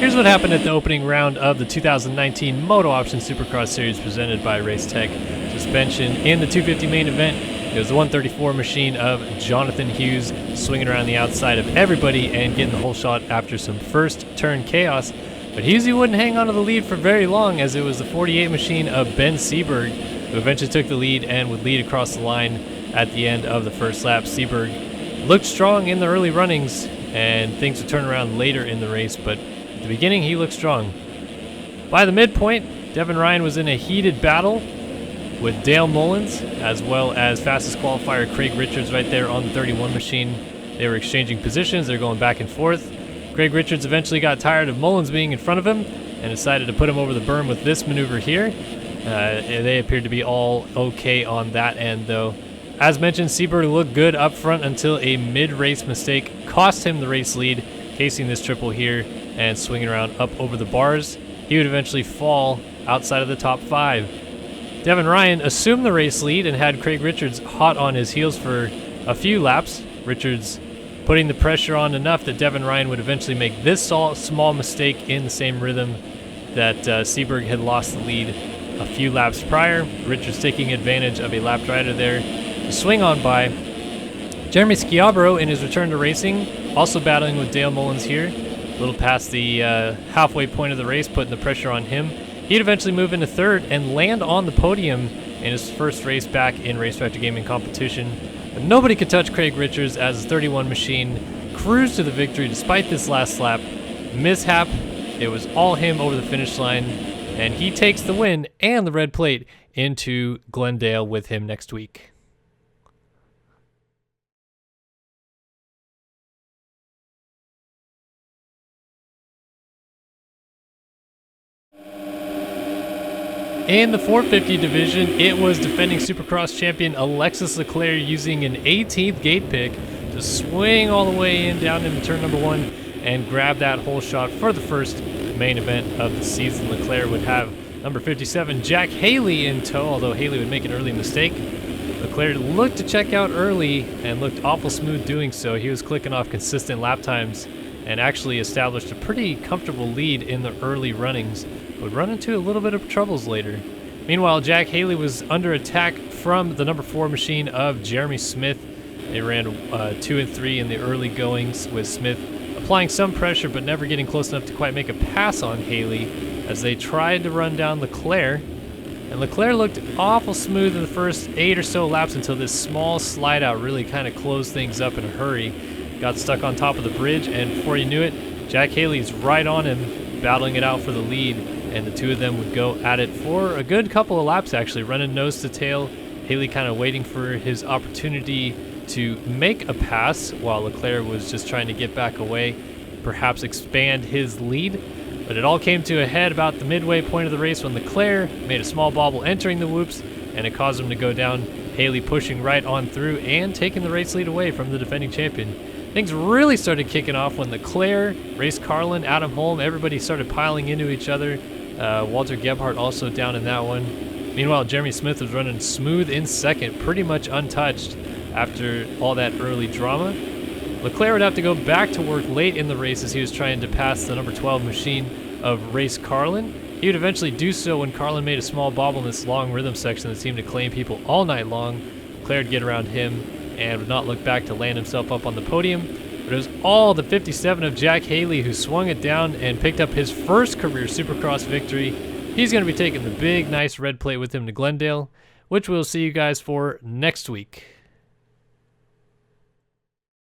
Here's what happened at the opening round of the 2019 MotoOption Supercross Series presented by Racetech Suspension. In the 250 main event, it was the 134 machine of Jonathan Hughes swinging around the outside of everybody and getting the whole shot after some first turn chaos. But Hughes wouldn't hang on to the lead for very long, as it was the 48 machine of Ben Seberg who eventually took the lead and would lead across the line at the end of the first lap. Seberg looked strong in the early runnings, and things would turn around later in the race, but at the beginning he looked strong. By the midpoint, Devin Ryan was in a heated battle with Dale Mullins, as well as fastest qualifier Craig Richards right there on the 31 machine. They were exchanging positions, they're going back and forth. Craig Richards eventually got tired of Mullins being in front of him and decided to put him over the berm with this maneuver here. They appeared to be all okay on that end, though. As mentioned, Seberg looked good up front until a mid-race mistake cost him the race lead, casing this triple here and swinging around up over the bars. He would eventually fall outside of the top 5. Devin Ryan assumed the race lead and had Craig Richards hot on his heels for a few laps. Richards putting the pressure on enough that Devin Ryan would eventually make this small mistake in the same rhythm that Seberg had lost the lead a few laps prior. Richards taking advantage of a lapped rider there to swing on by. Jeremy Schiavaro in his return to racing, also battling with Dale Mullins here, a little past the halfway point of the race, putting the pressure on him. He'd eventually move into third and land on the podium in his first race back in Race Factor Gaming competition. But nobody could touch Craig Richards as the 31 machine cruised to the victory despite this last lap mishap. It was all him over the finish line, and he takes the win and the red plate into Glendale with him next week. In the 450 division, it was defending Supercross champion Alexis Leclerc using an 18th gate pick to swing all the way in down into turn number 1 and grab that whole shot for the first main event of the season. Leclerc would have number 57 Jack Haley in tow, although Haley would make an early mistake. Leclerc looked to check out early and looked awful smooth doing so. He was clicking off consistent lap times and actually established a pretty comfortable lead in the early runnings. Would run into a little bit of troubles later. Meanwhile, Jack Haley was under attack from the number 4 machine of Jeremy Smith. They ran 2 and 3 in the early goings, with Smith applying some pressure but never getting close enough to quite make a pass on Haley as they tried to run down Leclerc. And Leclerc looked awful smooth in the first 8 or so laps until this small slide out really kind of closed things up in a hurry. Got stuck on top of the bridge, and before you knew it, Jack Haley's right on him, battling it out for the lead. And the two of them would go at it for a good couple of laps, actually, running nose to tail. Haley kind of waiting for his opportunity to make a pass while Leclerc was just trying to get back away, perhaps expand his lead. But it all came to a head about the midway point of the race when Leclerc made a small bobble entering the whoops, and it caused him to go down. Haley pushing right on through and taking the race lead away from the defending champion. Things really started kicking off when Leclerc, Race Carlin, Adam Holm, everybody started piling into each other. Walter Gebhardt also down in that one. Meanwhile, Jeremy Smith was running smooth in second, pretty much untouched after all that early drama. Leclerc would have to go back to work late in the race as he was trying to pass the number 12 machine of Race Carlin. He would eventually do so when Carlin made a small bobble in this long rhythm section that seemed to claim people all night long. Leclerc would get around him and would not look back to land himself up on the podium. But it was all the 57 of Jack Haley who swung it down and picked up his first career Supercross victory. He's going to be taking the big, nice red plate with him to Glendale, which we'll see you guys for next week.